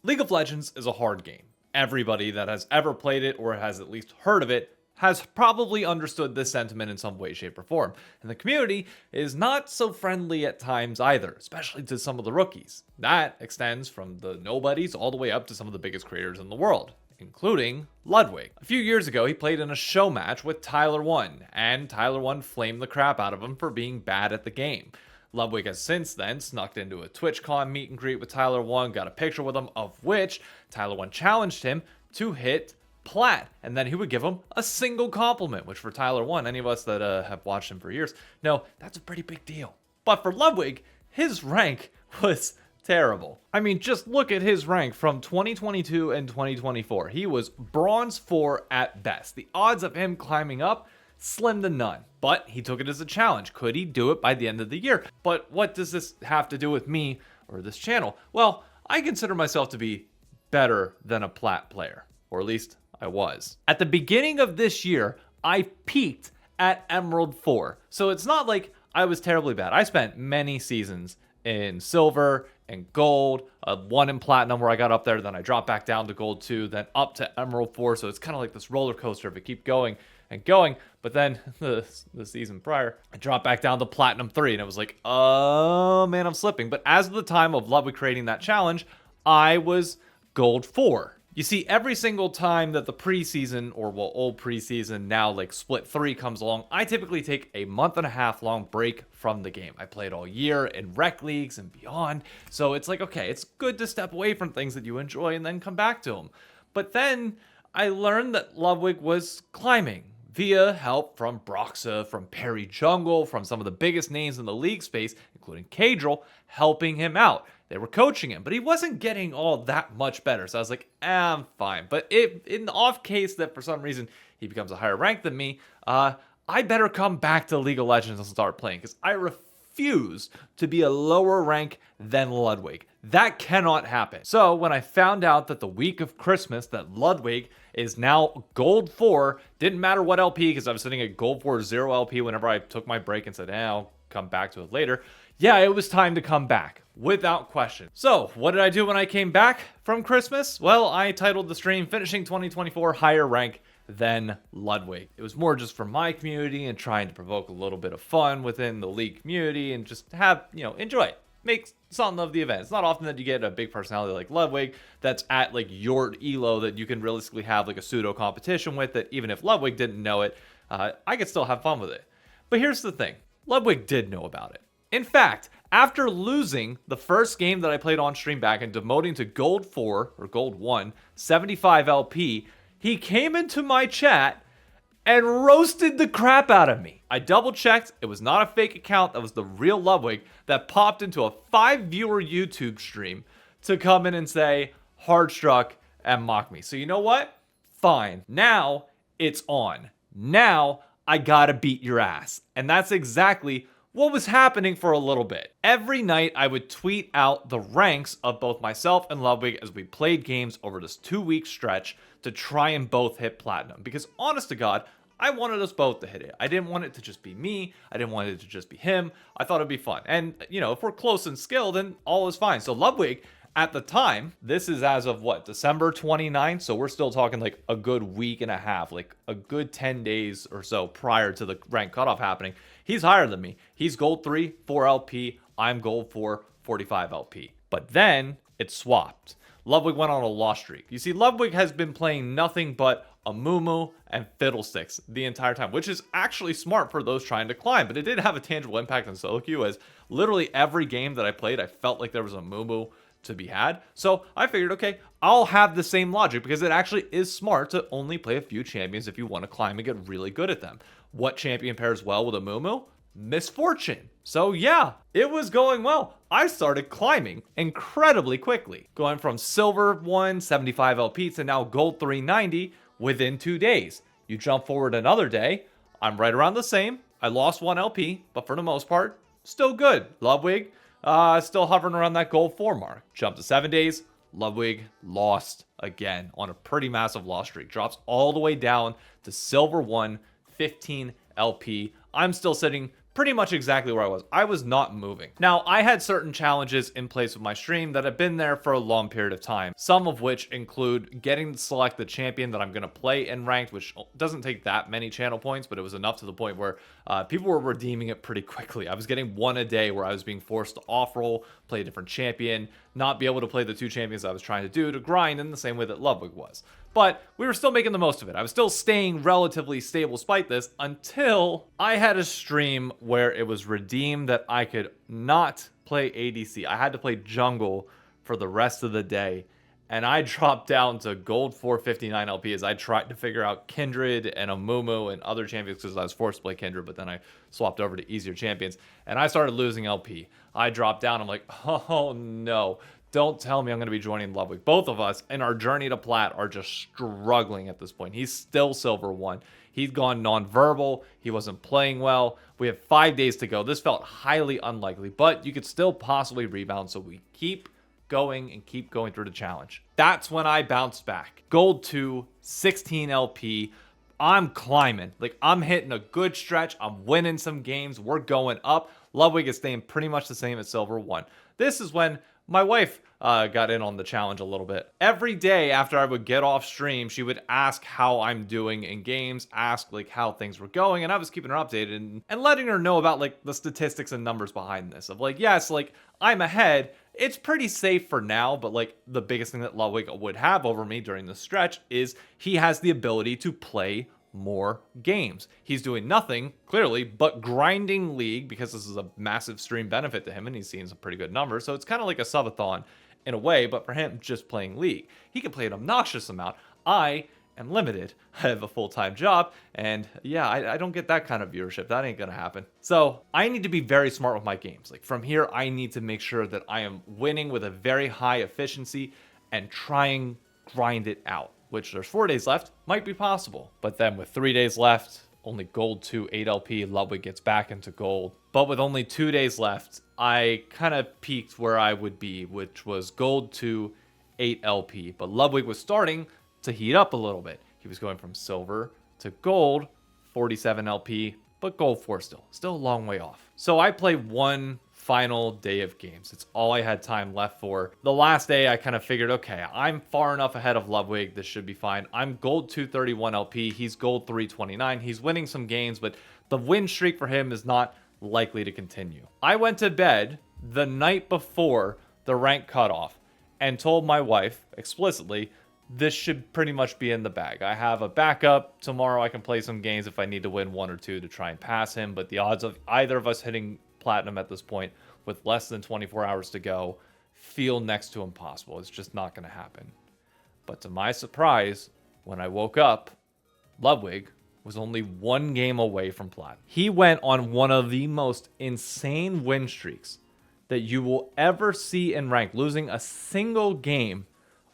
League of Legends is a hard game. Everybody that has ever played it or has at least heard of it has probably understood this sentiment in some way, shape, or form. And the community is not so friendly at times either, especially to some of the rookies. That extends from the nobodies all the way up to some of the biggest creators in the world, including Ludwig. A few years ago, he played in a show match with Tyler1, and Tyler1 flamed the crap out of him for being bad at the game. Ludwig has since then snuck into a TwitchCon meet and greet with Tyler1, got a picture with him, of which Tyler1 challenged him to hit plat, and then he would give him a single compliment, which for Tyler1, any of us that have watched him for years, know that's a pretty big deal. But for Ludwig, his rank was terrible. I mean, just look at his rank from 2022 and 2024. He was bronze 4 at best. The odds of him climbing up, slim to none. But he took it as a challenge. Could he do it by the end of the year? But what does this have to do with me or this channel? Well, I consider myself to be better than a plat player, or at least I was. At the beginning of this year, I peaked at Emerald 4. So it's not like I was terribly bad. I spent many seasons in silver and gold, one in platinum where I got up there, then I dropped back down to gold 2, then up to Emerald 4. So it's kind of like this roller coaster if it keep going and going. But then the season prior, I dropped back down to platinum 3, and it was like, oh man, I'm slipping. But as of the time of Ludwig creating that challenge, I was gold 4. You see, every single time that the preseason, or well, old preseason, now like split 3 comes along, I typically take a month and a half long break from the game. I played all year in rec leagues and beyond. So it's like, okay, it's good to step away from things that you enjoy and then come back to them. But then I learned that Ludwig was climbing via help from Broxa, from Perry Jungle, from some of the biggest names in the league space, including Cadril, helping him out. They were coaching him, but he wasn't getting all that much better. So I was like, I'm fine. But in the off case that for some reason he becomes a higher rank than me, I better come back to League of Legends and start playing, because I refuse to be a lower rank than Ludwig. That cannot happen. So when I found out that the week of Christmas that Ludwig is now gold 4, didn't matter what LP, because I was sitting at gold 4 0 LP whenever I took my break and said, I'll come back to it later. Yeah, it was time to come back, without question. So, what did I do when I came back from Christmas? Well, I titled the stream, Finishing 2024 Higher Rank Than Ludwig. It was more just for my community and trying to provoke a little bit of fun within the league community and just have, enjoy it. Make something of the event. It's not often that you get a big personality like Ludwig that's at like your elo that you can realistically have like a pseudo competition with, that even if Ludwig didn't know it, I could still have fun with it. But here's the thing. Ludwig did know about it. In fact, after losing the first game that I played on stream back and demoting to gold 4 or gold 1, 75 LP, he came into my chat and roasted the crap out of me. I double checked. It was not a fake account. That was the real Ludwig that popped into a 5-viewer YouTube stream to come in and say, hard struck, and mock me. So you know what? Fine. Now it's on. Now I gotta beat your ass. And that's exactly what was happening for a little bit. Every night I would tweet out the ranks of both myself and Ludwig as we played games over this 2-week stretch to try and both hit platinum. Because honest to God, I wanted us both to hit it. I didn't want it to just be me. I didn't want it to just be him. I thought it'd be fun. And, if we're close in skill, then all is fine. So Ludwig, at the time, this is as of what, December 29th? So we're still talking like a good week and a half, like a good 10 days or so prior to the rank cutoff happening. He's higher than me. He's gold 3, 4 LP. I'm gold 4, 45 LP. But then it swapped. Ludwig went on a loss streak. You see, Ludwig has been playing nothing but Amumu and Fiddlesticks the entire time, which is actually smart for those trying to climb, but it did have a tangible impact on solo queue, as literally every game that I played, I felt like there was a Amumu to be had. So I figured, okay, I'll have the same logic, because it actually is smart to only play a few champions if you want to climb and get really good at them. What champion pairs well with Amumu? Misfortune. So yeah, it was going well. I started climbing incredibly quickly, going from silver 1, 75 LP to now gold 390 within 2 days. You jump forward another day, I'm right around the same. I lost 1 LP, but for the most part, still good. Ludwig, still hovering around that gold 4 mark. Jump to 7 days, Ludwig lost again on a pretty massive loss streak. Drops all the way down to silver 1, 15 LP. I'm still sitting pretty much exactly where I was. I was not moving. Now, I had certain challenges in place with my stream that have been there for a long period of time, some of which include getting to select the champion that I'm going to play in ranked, which doesn't take that many channel points, but it was enough to the point where people were redeeming it pretty quickly. I was getting one a day where I was being forced to off-roll, play a different champion, not be able to play the 2 champions I was trying to do to grind in the same way that Ludwig was. But we were still making the most of it. I was still staying relatively stable despite this until I had a stream where it was redeemed that I could not play ADC. I had to play jungle for the rest of the day. And I dropped down to gold 459 LP as I tried to figure out Kindred and Amumu and other champions because I was forced to play Kindred, but then I swapped over to easier champions. And I started losing LP. I dropped down. I'm like, oh no. Don't tell me I'm going to be joining Ludwig. Both of us in our journey to plat are just struggling at this point. He's still silver 1. He's gone nonverbal. He wasn't playing well. We have 5 days to go. This felt highly unlikely, but you could still possibly rebound. So we keep going and keep going through the challenge. That's when I bounced back. Gold 2, 16 LP. I'm climbing. Like, I'm hitting a good stretch. I'm winning some games. We're going up. Ludwig is staying pretty much the same at silver 1. This is when my wife got in on the challenge a little bit. Every day after I would get off stream, she would ask how I'm doing in games, ask like how things were going, and I was keeping her updated and letting her know about like the statistics and numbers behind this. Of like, yes, like I'm ahead. It's pretty safe for now, but like the biggest thing that Ludwig would have over me during the stretch is he has the ability to play more games. He's doing nothing, clearly, but grinding League because this is a massive stream benefit to him and he's seeing some pretty good numbers. So it's kind of like a subathon in a way, but for him, just playing League. He can play an obnoxious amount. I am limited. I have a full-time job, and yeah, I don't get that kind of viewership. That ain't gonna happen. So I need to be very smart with my games. Like from here, I need to make sure that I am winning with a very high efficiency and trying grind it out, which there's 4 days left, might be possible. But then with 3 days left, only gold 2, 8 LP, Ludwig gets back into gold. But with only 2 days left, I kind of peaked where I would be, which was gold 2, 8 LP. But Ludwig was starting to heat up a little bit. He was going from silver to gold, 47 LP, but gold 4 still a long way off. So I played one final day of games. It's all I had time left for. The last day I kind of figured, okay, I'm far enough ahead of Ludwig. This should be fine. I'm gold 231 LP. He's gold 329. He's winning some games, but the win streak for him is not likely to continue. I went to bed the night before the rank cutoff and told my wife explicitly, this should pretty much be in the bag. I have a backup. Tomorrow I can play some games if I need to win 1 or 2 to try and pass him, but the odds of either of us hitting platinum at this point with less than 24 hours to go feel next to impossible. It's just not going to happen. But to my surprise, when I woke up, Ludwig was only 1 game away from plat. He went on one of the most insane win streaks that you will ever see in rank, losing a single game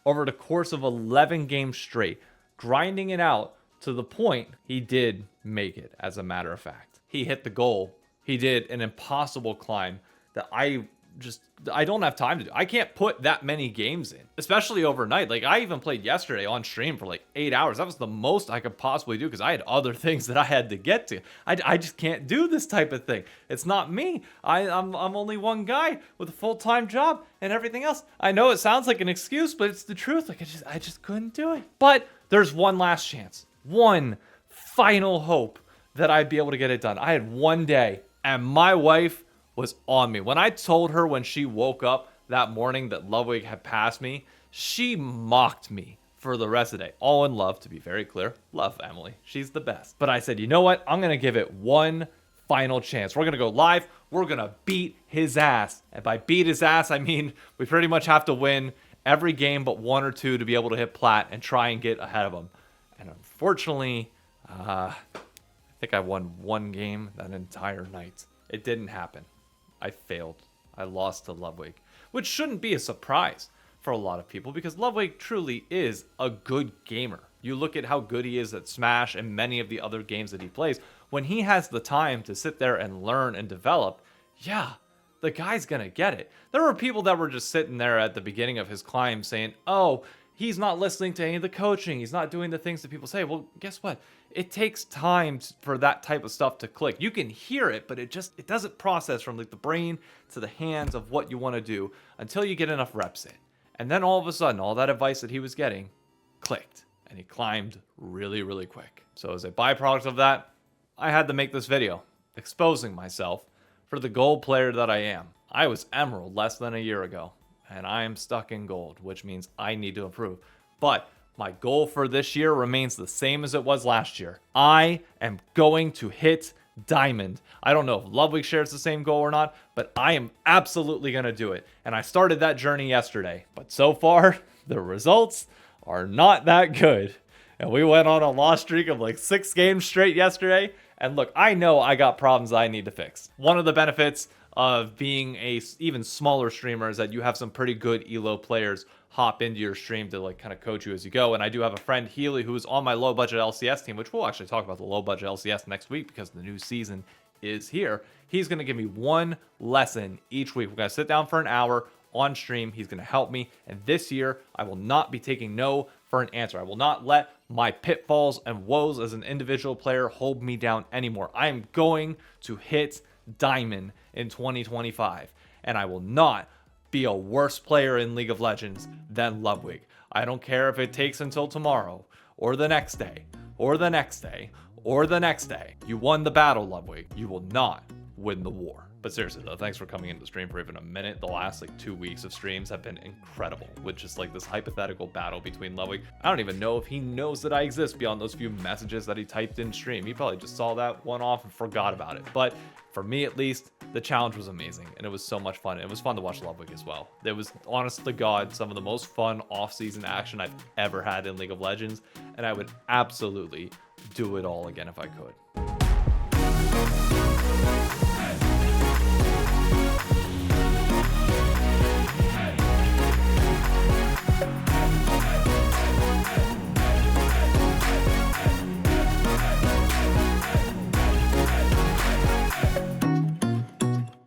over the course of 11 games straight, grinding it out to the point he did make it, as a matter of fact. He hit the goal. He did an impossible climb that I don't have time to do. I can't put that many games in, especially overnight. Like I even played yesterday on stream for like 8 hours. That was the most I could possibly do because I had other things that I had to get to. I just can't do this type of thing. It's not me. I'm only one guy with a full-time job and everything else. I know it sounds like an excuse, but it's the truth. Like I just couldn't do it. But there's one last chance, one final hope that I'd be able to get it done. I had 1 day and my wife was on me. When I told her when she woke up that morning that Ludwig had passed me, she mocked me for the rest of the day. All in love, to be very clear. Love Emily. She's the best. But I said, you know what? I'm going to give it one final chance. We're going to go live. We're going to beat his ass. And by beat his ass, I mean we pretty much have to win every game but 1 or 2 to be able to hit plat and try and get ahead of him. And unfortunately, I think I won 1 game that entire night. It didn't happen. I failed. I lost to Ludwig, which shouldn't be a surprise for a lot of people because Ludwig truly is a good gamer. You look at how good he is at Smash and many of the other games that he plays. When he has the time to sit there and learn and develop, yeah, the guy's gonna get it. There were people that were just sitting there at the beginning of his climb saying, oh, he's not listening to any of the coaching. He's not doing the things that people say. Well, guess what? it takes time for that type of stuff to click. You can hear it, but it doesn't process from like the brain to the hands of what you want to do until you get enough reps in. And then all of a sudden, all that advice that he was getting clicked, and he climbed really, really quick. So as a byproduct of that, I had to make this video exposing myself for the gold player that I am. I was emerald less than a year ago, and I am stuck in gold, which means I need to improve. But my goal for this year remains the same as it was last year. I am going to hit diamond. I don't know if Ludwig shares the same goal or not, but I am absolutely going to do it. And I started that journey yesterday, but so far the results are not that good. And we went on a loss streak of like 6 games straight yesterday. And look, I know I got problems I need to fix. One of the benefits of being a even smaller streamer is that you have some pretty good elo players hop into your stream to like kind of coach you as you go. And I do have a friend, Healy, who is on my low budget LCS team, which we'll actually talk about the low budget LCS next week because the new season is here. He's going to give me one lesson each week. We're going to sit down for an hour on stream. He's going to help me. And this year, I will not be taking no for an answer. I will not let my pitfalls and woes as an individual player hold me down anymore. I am going to hit diamond in 2025. And I will not be a worse player in League of Legends than Ludwig. I don't care if it takes until tomorrow, or the next day, or the next day, or the next day. You won the battle, Ludwig. You will not win the war. But seriously though, thanks for coming into the stream for even a minute. The last like 2 weeks of streams have been incredible with just like this hypothetical battle between Ludwig. I don't even know if he knows that I exist beyond those few messages that he typed in stream. He probably just saw that one off and forgot about it. But for me at least, the challenge was amazing and it was so much fun. It was fun to watch Ludwig as well. It was, honest to God, some of the most fun off-season action I've ever had in League of Legends, and I would absolutely do it all again if I could.